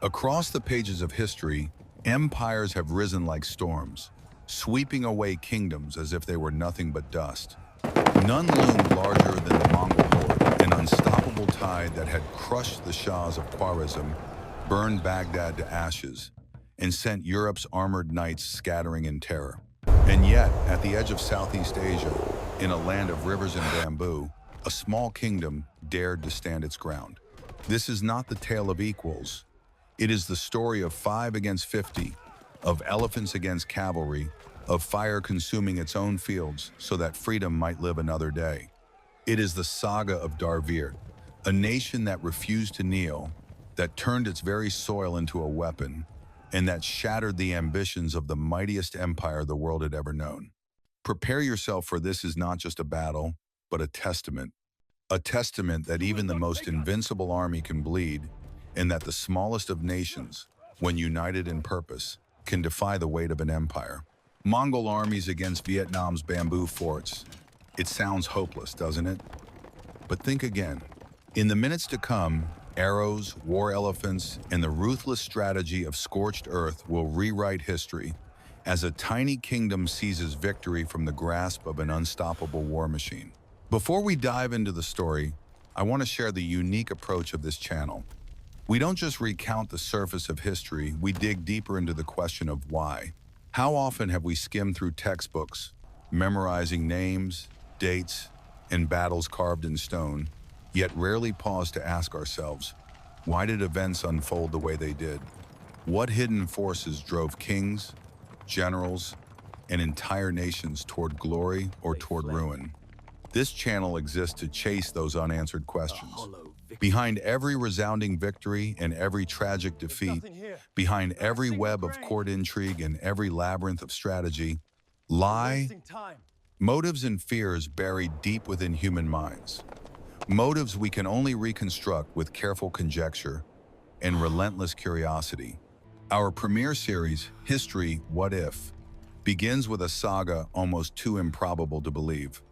Across the pages of history, empires have risen like storms, sweeping away kingdoms as if they were nothing but dust. None loomed larger than the Mongol horde, an unstoppable tide that had crushed the Shahs of Khwarezm, burned Baghdad to ashes, and sent Europe's armored knights scattering in terror. And yet, at the edge of Southeast Asia, in a land of rivers and bamboo, a small kingdom dared to stand its ground. This is not the tale of equals. It is the story of 5 against 50, of elephants against cavalry, of fire consuming its own fields so that freedom might live another day. It is the saga of Dai Viet, a nation that refused to kneel, that turned its very soil into a weapon, and that shattered the ambitions of the mightiest empire the world had ever known. Prepare yourself, for this is not just a battle, but a testament that even the most invincible army can bleed, and that the smallest of nations, when united in purpose, can defy the weight of an empire. Mongol armies against Vietnam's bamboo forts. It sounds hopeless, doesn't it? But think again. In the minutes to come, arrows, war elephants, and the ruthless strategy of scorched earth will rewrite history as a tiny kingdom seizes victory from the grasp of an unstoppable war machine. Before we dive into the story, I want to share the unique approach of this channel. We don't just recount the surface of history, we dig deeper into the question of why. How often have we skimmed through textbooks, memorizing names, dates, and battles carved in stone, yet rarely pause to ask ourselves, why did events unfold the way they did? What hidden forces drove kings, generals, and entire nations toward glory or toward ruin? This channel exists to chase those unanswered questions. Behind every resounding victory and every tragic defeat, behind every web of court intrigue and every labyrinth of strategy, lie motives and fears buried deep within human minds. Motives we can only reconstruct with careful conjecture and relentless curiosity. Our premiere series, History What If, begins with a saga almost too improbable to believe.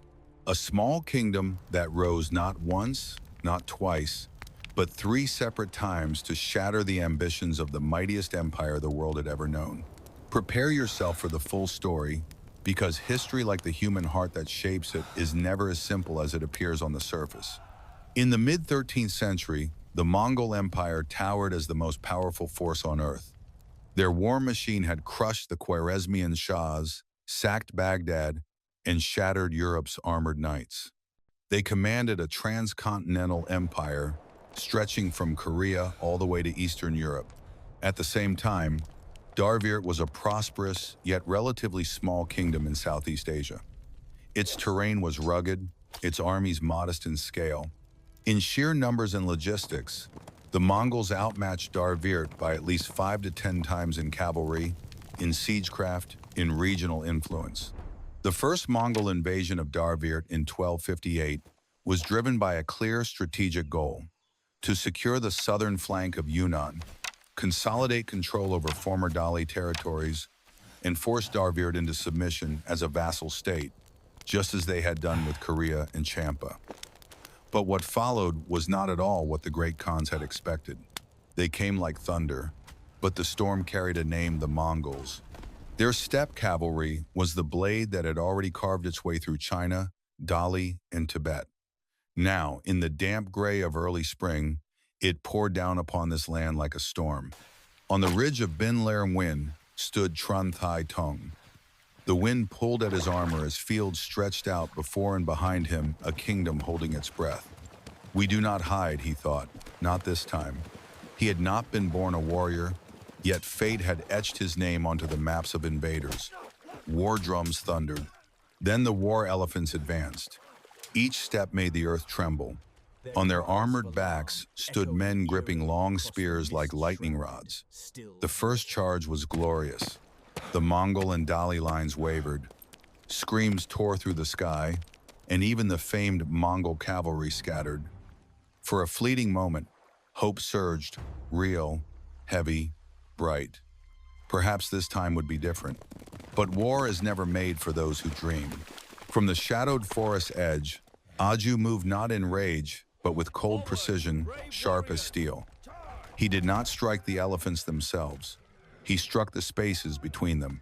A small kingdom that rose not once, not twice, but 3 separate times to shatter the ambitions of the mightiest empire the world had ever known. Prepare yourself for the full story, because history, like the human heart that shapes it, is never as simple as it appears on the surface. In the mid-13th century, the Mongol Empire towered as the most powerful force on earth. Their war machine had crushed the Khwarezmian Shahs, sacked Baghdad, and shattered Europe's armored knights. They commanded a transcontinental empire stretching from Korea all the way to Eastern Europe. At the same time, Dai Viet was a prosperous yet relatively small kingdom in Southeast Asia. Its terrain was rugged, its armies modest in scale. In sheer numbers and logistics, the Mongols outmatched Dai Viet by at least 5 to 10 times in cavalry, in siegecraft, in regional influence. The first Mongol invasion of Dai Viet in 1258 was driven by a clear strategic goal: to secure the southern flank of Yunnan, consolidate control over former Dali territories, and force Dai Viet into submission as a vassal state, just as they had done with Korea and Champa. But what followed was not at all what the great Khans had expected. They came like thunder, but the storm carried a name: the Mongols. Their steppe cavalry was the blade that had already carved its way through China, Dali, and Tibet. Now, in the damp gray of early spring, it poured down upon this land like a storm. On the ridge of Bin Lair Win stood Trun Thai Tong. The wind pulled at his armor as fields stretched out before and behind him, a kingdom holding its breath. We do not hide, he thought, not this time. He had not been born a warrior, yet fate had etched his name onto the maps of invaders. War drums thundered. Then the war elephants advanced. Each step made the earth tremble. On their armored backs stood men gripping long spears like lightning rods. The first charge was glorious. The Mongol and Dali lines wavered. Screams tore through the sky, and even the famed Mongol cavalry scattered. For a fleeting moment, hope surged, real, heavy, bright. Perhaps this time would be different. But war is never made for those who dream. From the shadowed forest edge, Aju moved not in rage, but with cold precision, sharp as steel. He did not strike the elephants themselves. He struck the spaces between them.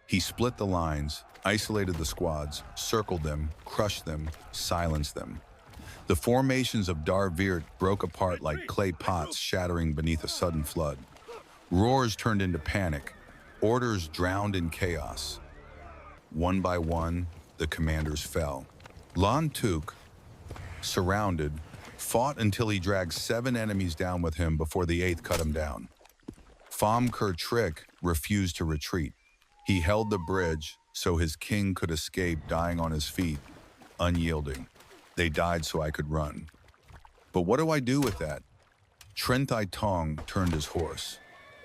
He split the lines, isolated the squads, circled them, crushed them, silenced them. The formations of Dai Viet broke apart like clay pots shattering beneath a sudden flood. Roars turned into panic, orders drowned in chaos. One by one, the commanders fell. Lan Tuk, surrounded, fought until he dragged 7 enemies down with him before the 8th cut him down. Pham Ker Trick refused to retreat. He held the bridge so his king could escape, dying on his feet, unyielding. They died so I could run. But what do I do with that? Tren Thai Tong turned his horse.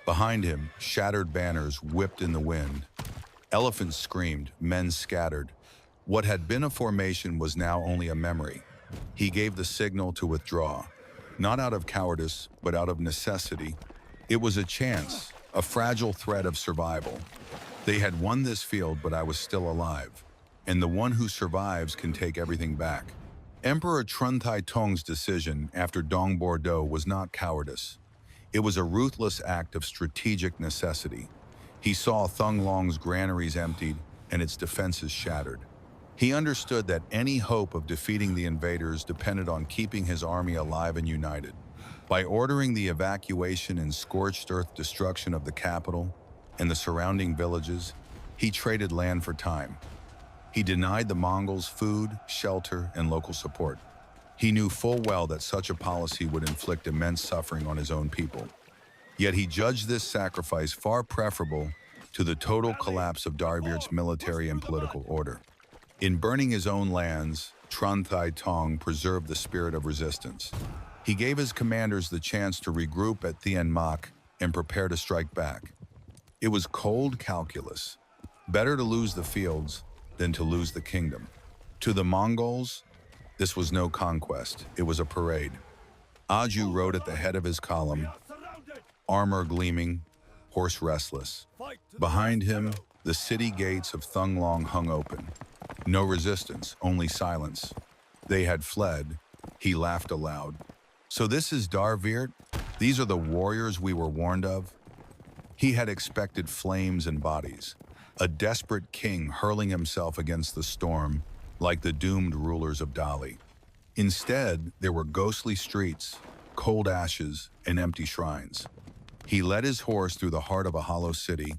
Behind him, shattered banners whipped in the wind. Elephants screamed, men scattered. What had been a formation was now only a memory. He gave the signal to withdraw, not out of cowardice, but out of necessity. It was a chance, a fragile thread of survival. They had won this field, but I was still alive. And the one who survives can take everything back. Emperor Tren Thai Tong's decision after Dong Bordeaux was not cowardice. It was a ruthless act of strategic necessity. He saw Thung Long's granaries emptied and its defenses shattered. He understood that any hope of defeating the invaders depended on keeping his army alive and united. By ordering the evacuation and scorched earth destruction of the capital and the surrounding villages, he traded land for time. He denied the Mongols food, shelter, and local support. He knew full well that such a policy would inflict immense suffering on his own people. Yet he judged this sacrifice far preferable to the total collapse of Dai Viet's military and political order. In burning his own lands, Tren Thai Tong preserved the spirit of resistance. He gave his commanders the chance to regroup at Thien Mac and prepare to strike back. It was cold calculus. Better to lose the fields than to lose the kingdom. To the Mongols, this was no conquest, it was a parade. Aju rode at the head of his column, armor gleaming, horse restless. Behind him, the city gates of Thung Long hung open. No resistance, only silence. They had fled. He laughed aloud. So this is Dai Viet? These are the warriors we were warned of? He had expected flames and bodies, a desperate king hurling himself against the storm like the doomed rulers of Dali. Instead, there were ghostly streets, cold ashes, and empty shrines. He led his horse through the heart of a hollow city.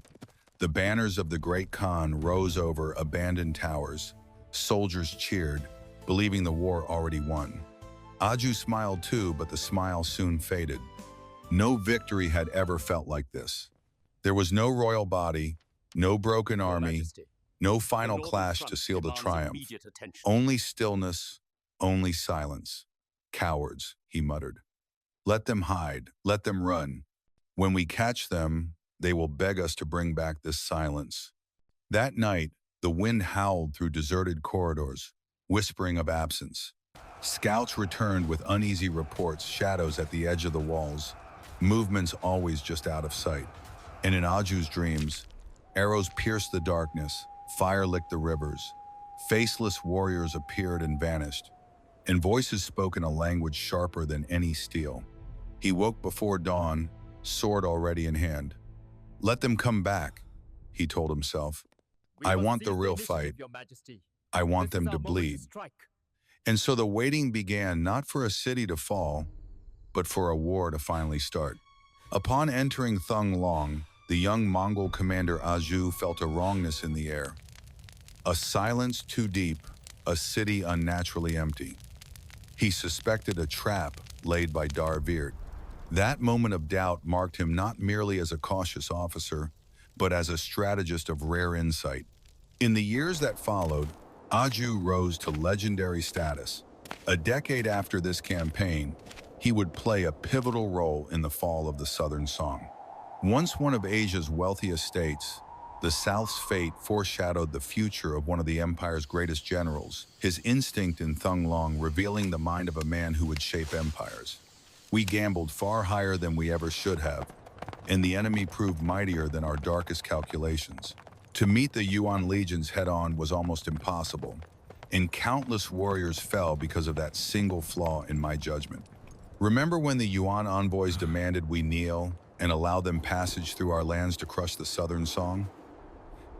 The banners of the great Khan rose over abandoned towers. Soldiers cheered, believing the war already won. Aju smiled too, but the smile soon faded. No victory had ever felt like this. There was no royal body, no broken army, no final clash to seal the triumph. Only stillness, only silence. Cowards, he muttered. Let them hide, let them run. When we catch them, they will beg us to bring back this silence. That night, the wind howled through deserted corridors, whispering of absence. Scouts returned with uneasy reports, shadows at the edge of the walls, movements always just out of sight. And in Aju's dreams, arrows pierced the darkness, fire licked the rivers, faceless warriors appeared and vanished, and voices spoke in a language sharper than any steel. He woke before dawn, sword already in hand. Let them come back, he told himself. I want the real fight. I want them to bleed. And so the waiting began, not for a city to fall, but for a war to finally start. Upon entering Thung Long, the young Mongol commander Aju felt a wrongness in the air. A silence too deep, a city unnaturally empty. He suspected a trap laid by Dai Viet. That moment of doubt marked him not merely as a cautious officer, but as a strategist of rare insight. In the years that followed, Aju rose to legendary status. A decade after this campaign, he would play a pivotal role in the fall of the Southern Song. Once one of Asia's wealthiest states, the South's fate foreshadowed the future of one of the empire's greatest generals, his instinct in Thung Long revealing the mind of a man who would shape empires. We gambled far higher than we ever should have, and the enemy proved mightier than our darkest calculations. To meet the Yuan legions head-on was almost impossible, and countless warriors fell because of that single flaw in my judgment. Remember when the Yuan envoys demanded we kneel and allow them passage through our lands to crush the Southern Song?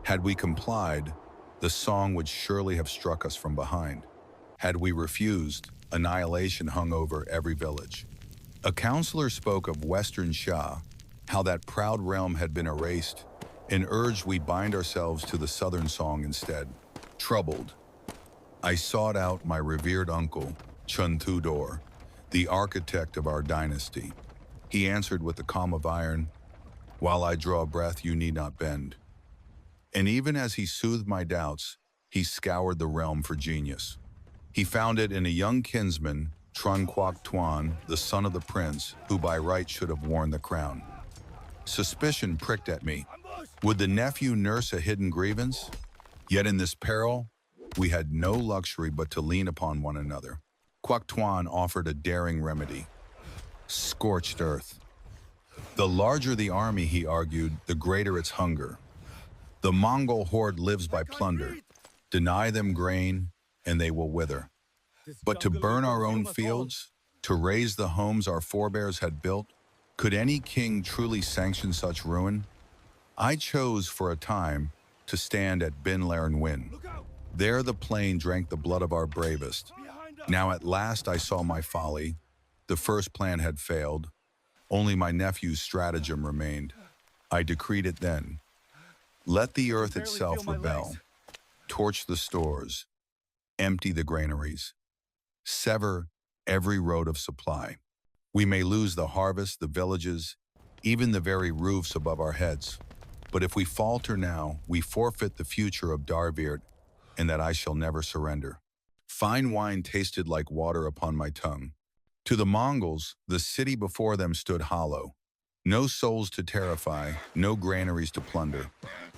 Had we complied, the Song would surely have struck us from behind. Had we refused, annihilation hung over every village. A counselor spoke of Western Xia, how that proud realm had been erased, and urged we bind ourselves to the Southern Song instead. Troubled, I sought out my revered uncle, Chun Tudor, the architect of our dynasty. He answered with the calm of iron, "While I draw breath, you need not bend." And even as he soothed my doubts, he scoured the realm for genius. He found it in a young kinsman, Trun Quoc Tuan, the son of the prince, who by right should have worn the crown. Suspicion pricked at me. Would the nephew nurse a hidden grievance? Yet in this peril, we had no luxury but to lean upon one another. Quoc Tuan offered a daring remedy: scorched earth. The larger the army, he argued, the greater its hunger. The Mongol horde lives by plunder. Deny them grain, and they will wither. But to burn our own fields, to raze the homes our forebears had built, could any king truly sanction such ruin? I chose for a time to stand at Bin Laren Win. There the plain drank the blood of our bravest. Now at last I saw my folly. The first plan had failed. Only my nephew's stratagem remained. I decreed it then. Let the earth itself rebel. Torch the stores. Empty the granaries. Sever every road of supply. We may lose the harvest, the villages, even the very roofs above our heads. But if we falter now, we forfeit the future of Dai Viet, and that I shall never surrender. Fine wine tasted like water upon my tongue. To the Mongols, the city before them stood hollow. No souls to terrify, no granaries to plunder.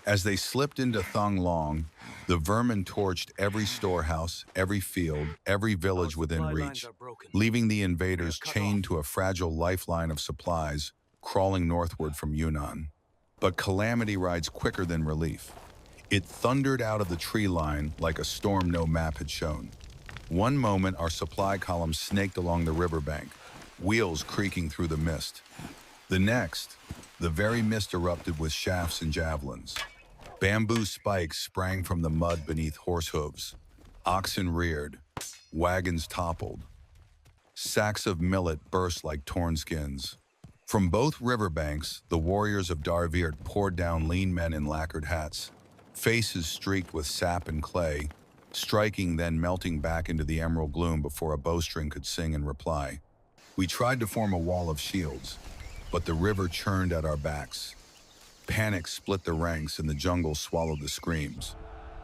As they slipped into Thong Long, the vermin torched every storehouse, every field, every village within reach, leaving the invaders chained to a fragile lifeline of supplies crawling northward from Yunnan. But calamity rides quicker than relief. It thundered out of the tree line like a storm no map had shown. One moment, our supply columns snaked along the riverbank, wheels creaking through the mist. The next, the very mist erupted with shafts and javelins. Bamboo spikes sprang from the mud beneath horse hooves. Oxen reared. Wagons toppled. Sacks of millet burst like torn skins. From both riverbanks, the warriors of Dai Viet poured down lean men in lacquered hats, faces streaked with sap and clay, striking then melting back into the emerald gloom before a bowstring could sing in reply. We tried to form a wall of shields, but the river churned at our backs. Panic split the ranks and the jungle swallowed the screams.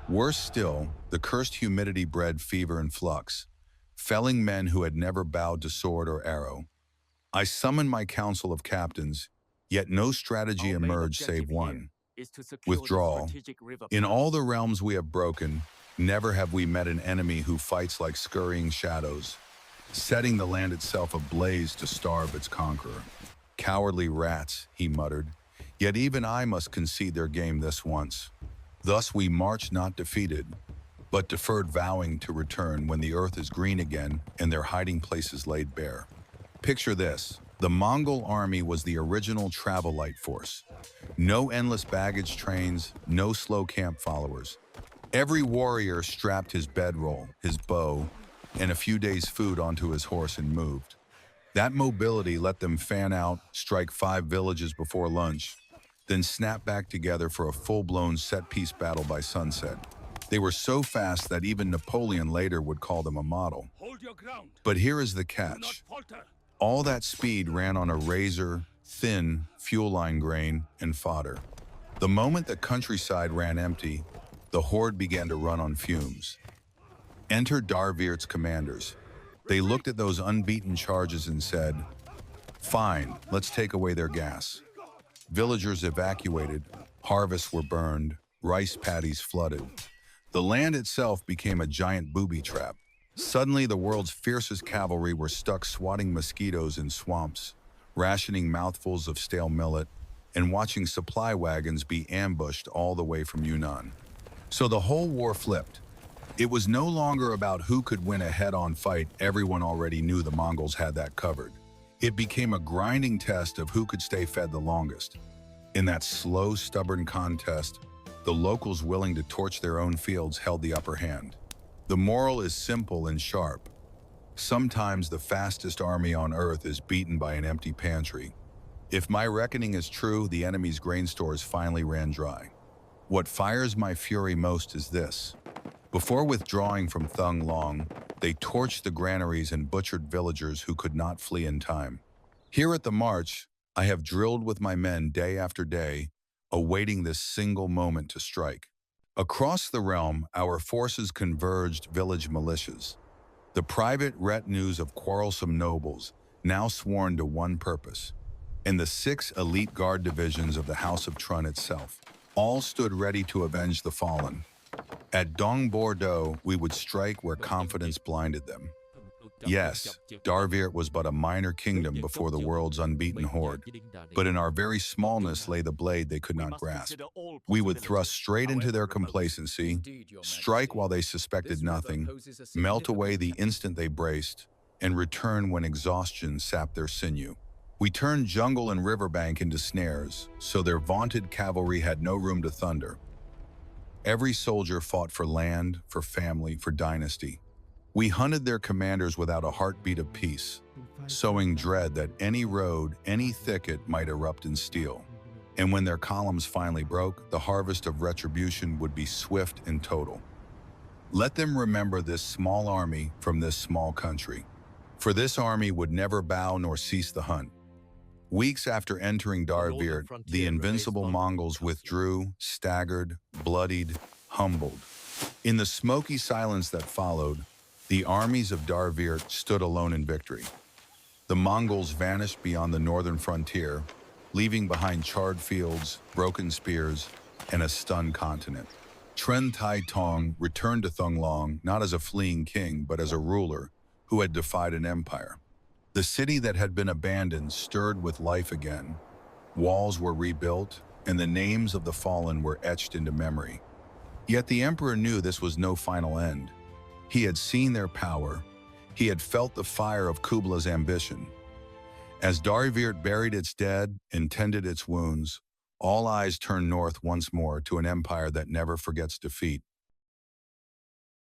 Worse still, the cursed humidity bred fever and flux, felling men who had never bowed to sword or arrow. I summoned my council of captains, yet no strategy emerged save one: withdrawal. In all the realms we have broken, never have we met an enemy who fights like scurrying shadows, setting the land itself ablaze to starve its conqueror. Cowardly rats, he muttered, yet even I must concede their game this once. Thus we marched not defeated, but deferred, vowing to return when the earth is green again and their hiding places laid bare. Picture this: the Mongol army was the original travel light force. No endless baggage trains, no slow camp followers. Every warrior strapped his bedroll, his bow, and a few days' food onto his horse and moved. That mobility let them fan out, strike 5 villages before lunch, then snap back together for a full-blown set-piece battle by sunset. They were so fast that even Napoleon later would call them a model. But here is the catch. All that speed ran on a razor-thin fuel line grain and fodder. The moment the countryside ran empty, the horde began to run on fumes. Enter Dai Viet's commanders. They looked at those unbeaten charges and said, "Fine, let's take away their gas." Villagers evacuated, harvests were burned, rice paddies flooded. The land itself became a giant booby trap. Suddenly, the world's fiercest cavalry were stuck swatting mosquitoes in swamps, rationing mouthfuls of stale millet, and watching supply wagons be ambushed all the way from Yunnan. So the whole war flipped. It was no longer about who could win a head-on fight. Everyone already knew the Mongols had that covered. It became a grinding test of who could stay fed the longest. In that slow, stubborn contest, the locals willing to torch their own fields held the upper hand. The moral is simple and sharp. Sometimes the fastest army on earth is beaten by an empty pantry. If my reckoning is true, the enemy's grain stores finally ran dry. What fires my fury most is this. Before withdrawing from Thung Long, they torched the granaries and butchered villagers who could not flee in time. Here at the march, I have drilled with my men day after day, awaiting this single moment to strike. Across the realm, our forces converged village militias, the private retinues of quarrelsome nobles, now sworn to one purpose, and the 6 elite guard divisions of the House of Trun itself. All stood ready to avenge the fallen. At Dong Bordeaux, we would strike where confidence blinded them. Yes, Dai Viet was but a minor kingdom before the world's unbeaten horde, but in our very smallness lay the blade they could not grasp. We would thrust straight into their complacency, strike while they suspected nothing, melt away the instant they braced, and return when exhaustion sapped their sinew. We turned jungle and riverbank into snares, so their vaunted cavalry had no room to thunder. Every soldier fought for land, for family, for dynasty. We hunted their commanders without a heartbeat of peace, sowing dread that any road, any thicket might erupt in steel. And when their columns finally broke, the harvest of retribution would be swift and total. Let them remember this small army from this small country, for this army would never bow nor cease the hunt. Weeks after entering Dai Viet, the invincible Mongols withdrew, staggered, bloodied, humbled. In the smoky silence that followed, the armies of Dai Viet stood alone in victory. The Mongols vanished beyond the northern frontier, leaving behind charred fields, broken spears, and a stunned continent. Tren Tai Tong returned to Thung Long not as a fleeing king, but as a ruler who had defied an empire. The city that had been abandoned stirred with life again. Walls were rebuilt, and the names of the fallen were etched into memory. Yet the emperor knew this was no final end. He had seen their power. He had felt the fire of Kublai's ambition. As Dai Viet buried its dead and tended its wounds, all eyes turned north once more to an empire that never forgets defeat.